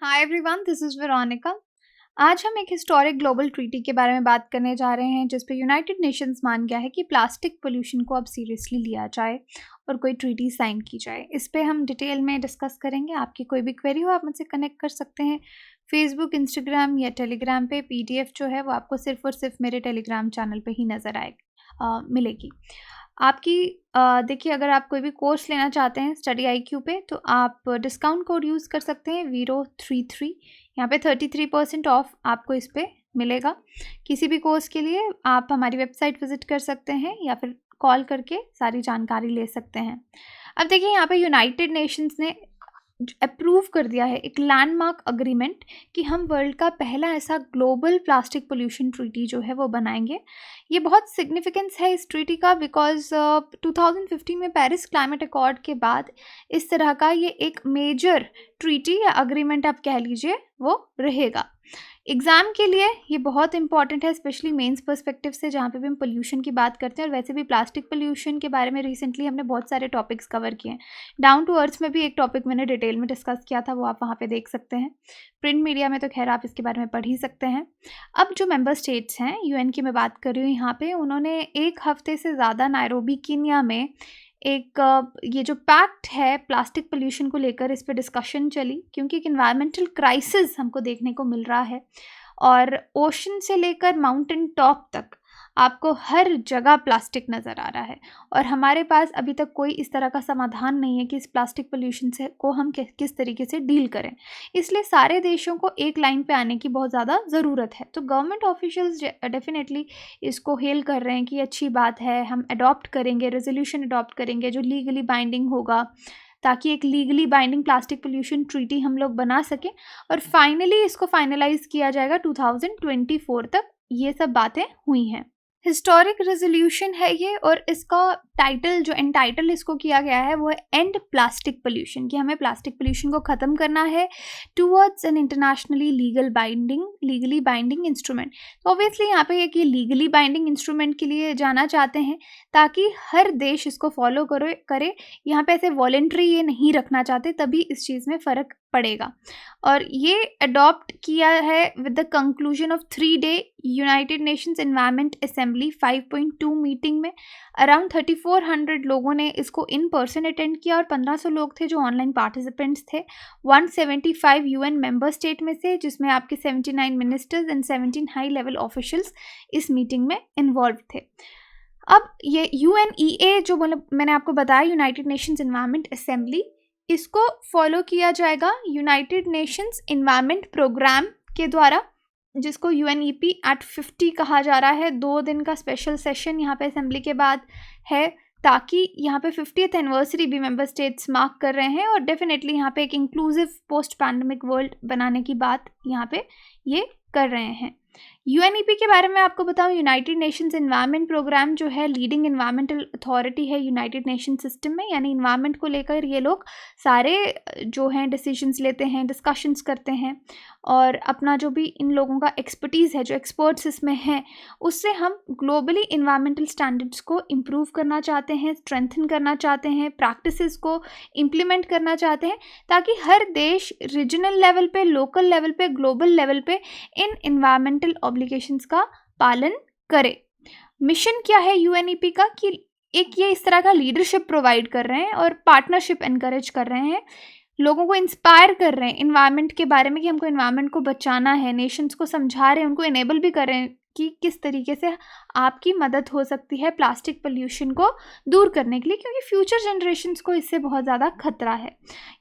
Hi everyone, this is Veronica. आज हम एक हिस्टोरिक ग्लोबल ट्रीटी के बारे में बात करने जा रहे हैं जिस पे यूनाइटेड नेशंस मान गया है कि प्लास्टिक पोल्यूशन को अब सीरियसली लिया जाए और कोई ट्रीटी साइन की जाए। इस पे हम डिटेल में डिस्कस करेंगे। आपकी कोई भी क्वेरी हो आप मुझसे कनेक्ट कर सकते हैं फेसबुक, इंस्टाग्राम या टेलीग्राम पे। पीडीएफ जो है वो आपको सिर्फ और सिर्फ मेरे टेलीग्राम चैनल पे ही नज़र मिलेगी। आपकी देखिए, अगर आप कोई भी कोर्स लेना चाहते हैं स्टडी IQ पे तो आप डिस्काउंट कोड यूज़ कर सकते हैं वीरो33। यहाँ पे 33% ऑफ आपको इस पे मिलेगा। किसी भी कोर्स के लिए आप हमारी वेबसाइट विज़िट कर सकते हैं या फिर कॉल करके सारी जानकारी ले सकते हैं। अब देखिए, यहाँ पे यूनाइटेड नेशंस ने अप्रूव कर दिया है एक लैंडमार्क अग्रीमेंट कि हम वर्ल्ड का पहला ऐसा ग्लोबल प्लास्टिक पोल्यूशन ट्रीटी जो है वो बनाएंगे। ये बहुत सिग्निफिकेंस है इस ट्रीटी का बिकॉज 2015 में पेरिस क्लाइमेट अकॉर्ड के बाद इस तरह का ये एक मेजर ट्रीटी या अग्रीमेंट आप कह लीजिए वो रहेगा। एग्ज़ाम के लिए ये बहुत इंपॉर्टेंट है, स्पेशली मेंस पर्सपेक्टिव से, जहाँ पे भी हम पोल्यूशन की बात करते हैं। और वैसे भी प्लास्टिक पोल्यूशन के बारे में रिसेंटली हमने बहुत सारे टॉपिक्स कवर किए हैं। डाउन टू अर्थ में भी एक टॉपिक मैंने डिटेल में डिस्कस किया था, वो आप वहाँ पे देख सकते हैं। प्रिंट मीडिया में तो खैर आप इसके बारे में पढ़ ही सकते हैं। अब जो मेंबर स्टेट्स हैं, UN की मैं बात कर रही हूँ यहाँ पे, उन्होंने एक हफ्ते से ज़्यादा नायरोबी कीनिया में एक ये जो पैक्ट है प्लास्टिक पोल्यूशन को लेकर, इस पे डिस्कशन चली क्योंकि एक इन्वायरमेंटल क्राइसिस हमको देखने को मिल रहा है। और ओशन से लेकर माउंटेन टॉप तक आपको हर जगह प्लास्टिक नज़र आ रहा है और हमारे पास अभी तक कोई इस तरह का समाधान नहीं है कि इस प्लास्टिक पोल्यूशन से को हम किस तरीके से डील करें। इसलिए सारे देशों को एक लाइन पे आने की बहुत ज़्यादा ज़रूरत है। तो गवर्नमेंट ऑफिशियल्स डेफिनेटली इसको हेल कर रहे हैं कि अच्छी बात है, हम अडॉप्ट करेंगे, रेजोल्यूशन अडॉप्ट करेंगे जो लीगली बाइंडिंग होगा, ताकि एक legally binding plastic pollution treaty हम लोग बना सकें और फाइनली इसको फाइनलाइज किया जाएगा 2024 तक। ये सब बातें हुई हैं। हिस्टोरिक रेजोल्यूशन है ये और इसका टाइटल जो एंटाइटल इसको किया गया है वो है एंड प्लास्टिक पोल्यूशन, कि हमें प्लास्टिक पोल्यूशन को ख़त्म करना है towards an internationally legally binding instrument. तो ऑब्वियसली यहाँ पे एक ये लीगली बाइंडिंग इंस्ट्रूमेंट के लिए जाना चाहते हैं ताकि हर देश इसको फॉलो करे। यहाँ पे ऐसे वॉलेंट्री ये नहीं रखना चाहते, तभी इस चीज़ में फ़र्क पड़ेगा। और ये अडॉप्ट किया है with the conclusion of 3-day United Nations environment assembly 5.2 meeting में। अराउंड 3400 लोगों ने इसको इन पर्सन अटेंड किया और 1500 लोग थे जो ऑनलाइन पार्टिसिपेंट्स थे 175 UN मेंबर स्टेट में से, जिसमें आपके 79 ministers and 17 high level officials इस मीटिंग में इन्वॉल्व थे। अब ये UNEA जो मैंने आपको बताया, यूनाइटेड नेशंस एनवायरनमेंट असेंबली, इसको फॉलो किया जाएगा यूनाइटेड नेशंस एनवायरनमेंट प्रोग्राम के द्वारा, जिसको UNEP एट 50 कहा जा रहा है। 2 दिन का स्पेशल सेशन यहाँ पे असेंबली के बाद है ताकि यहाँ पे 50th एनिवर्सरी भी मेंबर स्टेट्स मार्क कर रहे हैं और डेफिनेटली यहाँ पे एक इंक्लूसिव पोस्ट पैंडमिक वर्ल्ड बनाने की बात यहाँ पे ये कर रहे हैं। UNEP के बारे में आपको बताऊं, यूनाइटेड नेशंस एनवायरनमेंट प्रोग्राम जो है लीडिंग एनवायरमेंटल अथॉरिटी है यूनाइटेड नेशन सिस्टम में, यानी इन्वायरमेंट को लेकर ये लोग सारे जो हैं डिसीजंस लेते हैं, डिस्कशंस करते हैं और अपना जो भी इन लोगों का एक्सपर्टीज़ है, जो एक्सपर्ट्स इसमें हैं, उससे हम ग्लोबली इन्वायरमेंटल स्टैंडर्ड्स को इम्प्रूव करना चाहते हैं, स्ट्रेंथन करना चाहते हैं, प्रैक्टिसेस को इम्प्लीमेंट करना चाहते हैं ताकि हर देश रीजनल लेवल पे, लोकल लेवल पे, ग्लोबल लेवल पे इन इन्वायरमेंटल ऑब्लिगेशंस का पालन करे। मिशन क्या है UNEP का कि एक ये इस तरह का लीडरशिप प्रोवाइड कर रहे हैं और पार्टनरशिप एनकरेज कर रहे हैं, लोगों को इंस्पायर कर रहे हैं इन्वायरमेंट के बारे में कि हमको इन्वायरमेंट को बचाना है, नेशंस को समझा रहे हैं, उनको इनेबल भी कर रहे हैं कि किस तरीके से आपकी मदद हो सकती है प्लास्टिक पोल्यूशन को दूर करने के लिए, क्योंकि फ्यूचर जनरेशन्स को इससे बहुत ज़्यादा खतरा है।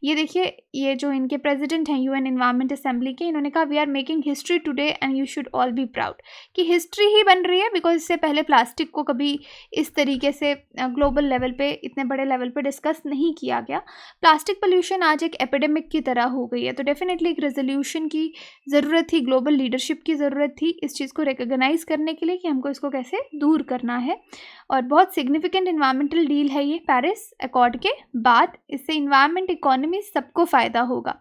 ये देखिए, ये जो इनके प्रेसिडेंट हैं UN एनवायरनमेंट असेंबली के, इन्होंने कहा we are making history today and you should all be proud, कि हिस्ट्री ही बन रही है बिकॉज इससे पहले प्लास्टिक को कभी इस तरीके से ग्लोबल लेवल पे, इतने बड़े लेवल पे डिस्कस नहीं किया गया। प्लास्टिक पोल्यूशन आज एक एपिडेमिक की तरह हो गई है, तो डेफिनेटली एक रेजोल्यूशन की ज़रूरत थी, ग्लोबल लीडरशिप की ज़रूरत थी इस चीज़ को रिकॉग्नाइज करने के लिए कि हमको इसको कैसे दूर करना है। और बहुत सिग्निफिकेंट इन्वायरमेंटल डील है ये पेरिस अकॉर्ड के बाद। इससे इन्वायरमेंट, इकोनॉमी सबको फ़ायदा होगा।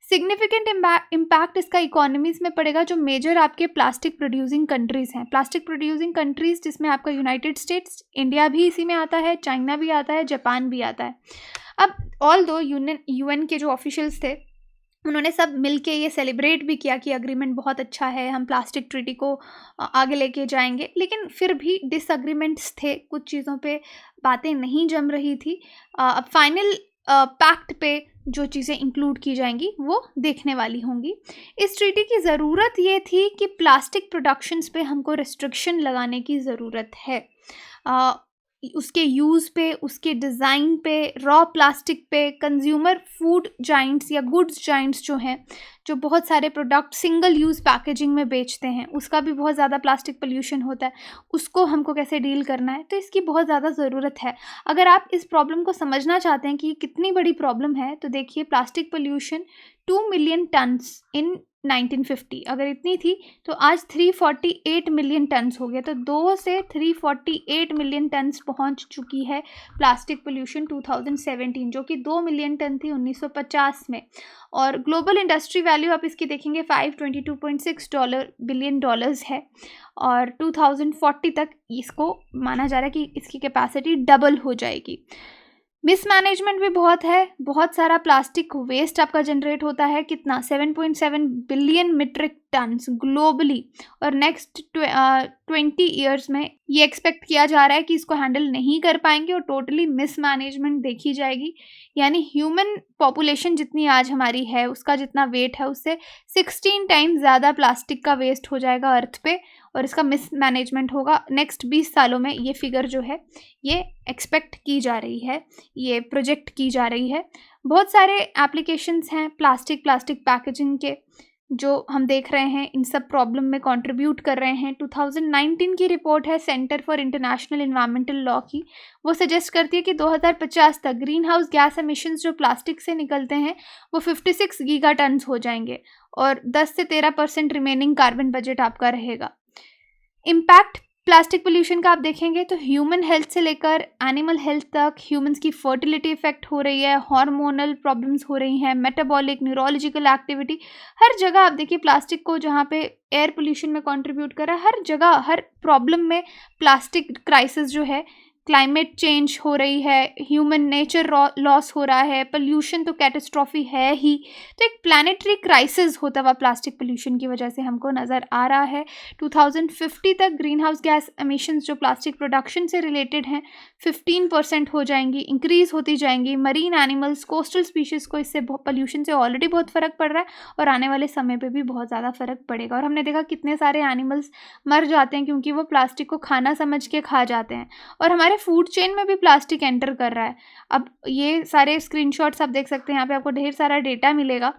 सिग्निफिकेंट इम्पैक्ट इसका इकोनॉमीज़ में पड़ेगा जो मेजर आपके प्लास्टिक प्रोड्यूसिंग कंट्रीज़ हैं। प्लास्टिक प्रोड्यूसिंग कंट्रीज़ जिसमें आपका यूनाइटेड स्टेट्स, इंडिया भी इसी में आता है, चाइना भी आता है, जापान भी आता है। अब ऑल दो UN के जो ऑफिशियल्स थे उन्होंने सब मिलके ये सेलिब्रेट भी किया कि अग्रीमेंट बहुत अच्छा है, हम प्लास्टिक ट्रीटी को आगे लेके जाएंगे। लेकिन फिर भी डिसएग्रीमेंट्स थे, कुछ चीज़ों पे बातें नहीं जम रही थी। अब फाइनल पैक्ट पे जो चीज़ें इंक्लूड की जाएंगी वो देखने वाली होंगी। इस ट्रीटी की ज़रूरत ये थी कि प्लास्टिक प्रोडक्शंस पे हमको रिस्ट्रिक्शन लगाने की ज़रूरत है। उसके यूज़ पे, उसके डिज़ाइन पे, रॉ प्लास्टिक पे, कंज्यूमर फूड जाइंट्स या गुड्स जाइंट्स जो हैं, जो बहुत सारे प्रोडक्ट सिंगल यूज़ पैकेजिंग में बेचते हैं, उसका भी बहुत ज़्यादा प्लास्टिक पोल्यूशन होता है, उसको हमको कैसे डील करना है, तो इसकी बहुत ज़्यादा ज़रूरत है। अगर आप इस प्रॉब्लम को समझना चाहते हैं कि ये कितनी बड़ी प्रॉब्लम है, तो देखिए प्लास्टिक पोल्यूशन 2 मिलियन टन्स इन 1950 अगर इतनी थी तो आज 348 मिलियन टन्स हो गया। तो 2 से 348 मिलियन टन्स पहुंच चुकी है प्लास्टिक पोल्यूशन 2017, जो कि 2 मिलियन टन थी 1950 में। और ग्लोबल इंडस्ट्री वैल्यू आप इसकी देखेंगे $522.6 बिलियन है। और 2040 तक इसको माना जा रहा है कि इसकी कैपेसिटी डबल हो जाएगी। मिसमैनेजमेंट भी बहुत है, बहुत सारा प्लास्टिक वेस्ट आपका जनरेट होता है। कितना? 7.7 बिलियन मीट्रिक टन्स ग्लोबली। और नेक्स्ट 20 ईयर्स में ये एक्सपेक्ट किया जा रहा है कि इसको हैंडल नहीं कर पाएंगे और टोटली मिसमैनेजमेंट देखी जाएगी। यानी ह्यूमन पॉपुलेशन जितनी आज हमारी है, उसका जितना वेट है, उससे 16 टाइम्स ज़्यादा प्लास्टिक का वेस्ट हो जाएगा अर्थ पे, और इसका मिसमैनेजमेंट होगा। नेक्स्ट 20 सालों में ये फिगर जो है ये एक्सपेक्ट की जा रही है, ये प्रोजेक्ट की जा रही है। बहुत सारे एप्लीकेशंस हैं प्लास्टिक पैकेजिंग के जो हम देख रहे हैं, इन सब प्रॉब्लम में कंट्रीब्यूट कर रहे हैं। 2019 की रिपोर्ट है centre for international environmental law की, वो सजेस्ट करती है कि 2050 तक ग्रीन हाउस गैस एमिशंस जो प्लास्टिक से निकलते हैं वो 56 गीगा टन्स हो जाएंगे और 10 से 13% रिमेनिंग कार्बन बजट आपका रहेगा। इम्पैक्ट प्लास्टिक पोल्यूशन का आप देखेंगे तो ह्यूमन हेल्थ से लेकर एनिमल हेल्थ तक, ह्यूमंस की फर्टिलिटी इफेक्ट हो रही है, हार्मोनल प्रॉब्लम्स हो रही हैं, मेटाबॉलिक, न्यूरोलॉजिकल एक्टिविटी, हर जगह आप देखिए प्लास्टिक को, जहाँ पे एयर पोल्यूशन में कंट्रीब्यूट कर रहा है, हर जगह हर प्रॉब्लम में प्लास्टिक क्राइसिस जो है, क्लाइमेट चेंज हो रही है, ह्यूमन नेचर लॉस हो रहा है, पोल्यूशन तो कैटास्ट्रॉफी है ही। तो एक प्लानिटरी क्राइसिस होता हुआ प्लास्टिक पोल्यूशन की वजह से हमको नज़र आ रहा है। 2050 तक ग्रीन हाउस गैस एमिशंस जो प्लास्टिक प्रोडक्शन से रिलेटेड हैं 15% हो जाएंगी, इंक्रीज़ होती जाएंगी। मरीन एनिमल्स, कोस्टल स्पीशीज़ को इससे पोल्यूशन से ऑलरेडी बहुत फ़र्क पड़ रहा है और आने वाले समय पर भी बहुत ज़्यादा फ़र्क पड़ेगा। और हमने देखा कितने सारे एनिमल्स मर जाते हैं क्योंकि वो प्लास्टिक को खाना समझ के खा जाते हैं, और हमारे फूड चेन में भी प्लास्टिक एंटर कर रहा है। अब ये सारे स्क्रीनशॉट्स आप देख सकते हैं, यहाँ पे आपको ढेर सारा डेटा मिलेगा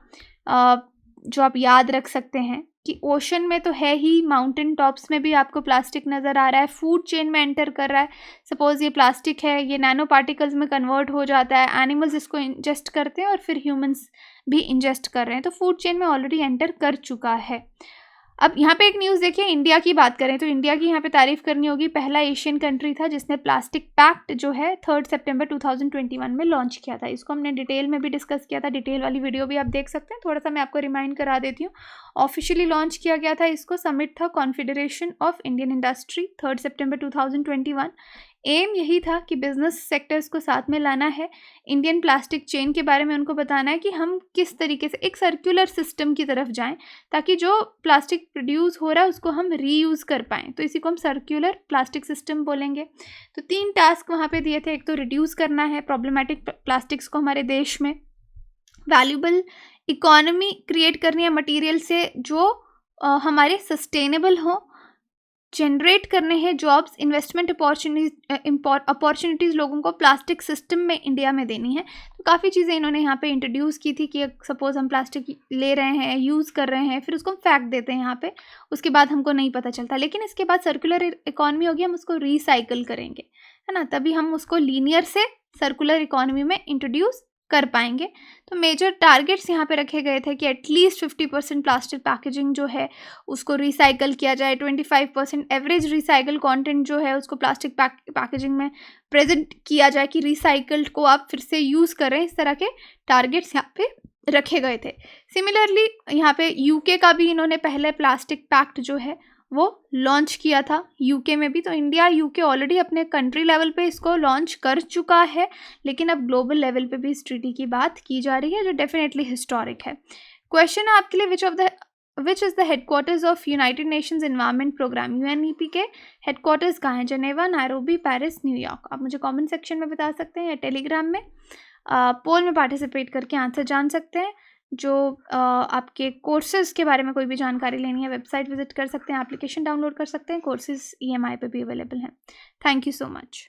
जो आप याद रख सकते हैं कि ओशन में तो है ही, माउंटेन टॉप्स में भी आपको प्लास्टिक नज़र आ रहा है, फूड चेन में एंटर कर रहा है। सपोज़ ये प्लास्टिक है, ये नैनो पार्टिकल्स में कन्वर्ट हो जाता है, एनिमल्स इसको इंजेस्ट करते हैं और फिर ह्यूमंस भी इंजेस्ट कर रहे हैं, तो फूड चेन में ऑलरेडी एंटर कर चुका है। अब यहाँ पे एक न्यूज़ देखिए, इंडिया की बात करें तो इंडिया की यहाँ पे तारीफ़ करनी होगी। पहला एशियन कंट्री था जिसने प्लास्टिक पैक्ट जो है 3 सितंबर 2021 में लॉन्च किया था। इसको हमने डिटेल में भी डिस्कस किया था, डिटेल वाली वीडियो भी आप देख सकते हैं। थोड़ा सा मैं आपको रिमाइंड करा देती हूँ। ऑफिशियली लॉन्च किया गया था इसको, समिट था कॉन्फेडरेशन ऑफ इंडियन इंडस्ट्री 3 सितंबर 2021। एम यही था कि बिजनेस सेक्टर्स को साथ में लाना है, इंडियन प्लास्टिक चेन के बारे में उनको बताना है कि हम किस तरीके से एक सर्कुलर सिस्टम की तरफ जाएं ताकि जो प्लास्टिक प्रोड्यूस हो रहा है उसको हम रीयूज़ कर पाएँ। तो इसी को हम सर्कुलर प्लास्टिक सिस्टम बोलेंगे। तो 3 टास्क वहाँ पे दिए थे। एक तो रिड्यूस करना है प्रॉब्लमेटिक प्लास्टिक्स को हमारे देश में, वैल्यूबल इकोनॉमी क्रिएट करनी है मटेरियल से जो हमारे सस्टेनेबल हो, जनरेट करने हैं जॉब्स, इन्वेस्टमेंट अपॉर्चुनिटीज़ लोगों को प्लास्टिक सिस्टम में इंडिया में देनी है। तो काफ़ी चीज़ें इन्होंने यहाँ पे इंट्रोड्यूस की थी कि सपोज़ हम प्लास्टिक ले रहे हैं, यूज़ कर रहे हैं, फिर उसको हम फेंक देते हैं यहाँ पे, उसके बाद हमको नहीं पता चलता। लेकिन इसके बाद सर्कुलर इकॉनमी होगी, हम उसको रिसाइकल करेंगे, है ना, तभी हम उसको लीनियर से सर्कुलर इकॉनमी में इंट्रोड्यूस कर पाएंगे। तो मेजर टारगेट्स यहाँ पे रखे गए थे कि एटलीस्ट 50% प्लास्टिक पैकेजिंग जो है उसको रिसाइकल किया जाए, 25% एवरेज रिसाइकल कंटेंट जो है उसको प्लास्टिक पैकेजिंग में प्रेजेंट किया जाए कि रिसाइकल्ड को आप फिर से यूज़ करें। इस तरह के टारगेट्स यहाँ पे रखे गए थे। सिमिलरली यहाँ पे यूके का भी इन्होंने पहले प्लास्टिक पैक्ट जो है वो लॉन्च किया था यूके में भी। तो इंडिया यूके ऑलरेडी अपने कंट्री लेवल पे इसको लॉन्च कर चुका है, लेकिन अब ग्लोबल लेवल पे भी इस ट्रीटी की बात की जा रही है जो डेफिनेटली हिस्टोरिक है। क्वेश्चन है आपके लिए, which is the headquarters of United Nations Environment Programme? UNEP के हेडक्वार्टर्स कहाँ हैं? Geneva, Nairobi, Paris, New York? आप मुझे कमेंट सेक्शन में बता सकते हैं या टेलीग्राम में पोल में पार्टिसिपेट करके आंसर जान सकते हैं। जो आपके कोर्सेज़ के बारे में कोई भी जानकारी लेनी है, वेबसाइट विजिट कर सकते हैं, एप्लीकेशन डाउनलोड कर सकते हैं, कोर्सेज़ ईएमआई पे भी अवेलेबल हैं। Thank you so much.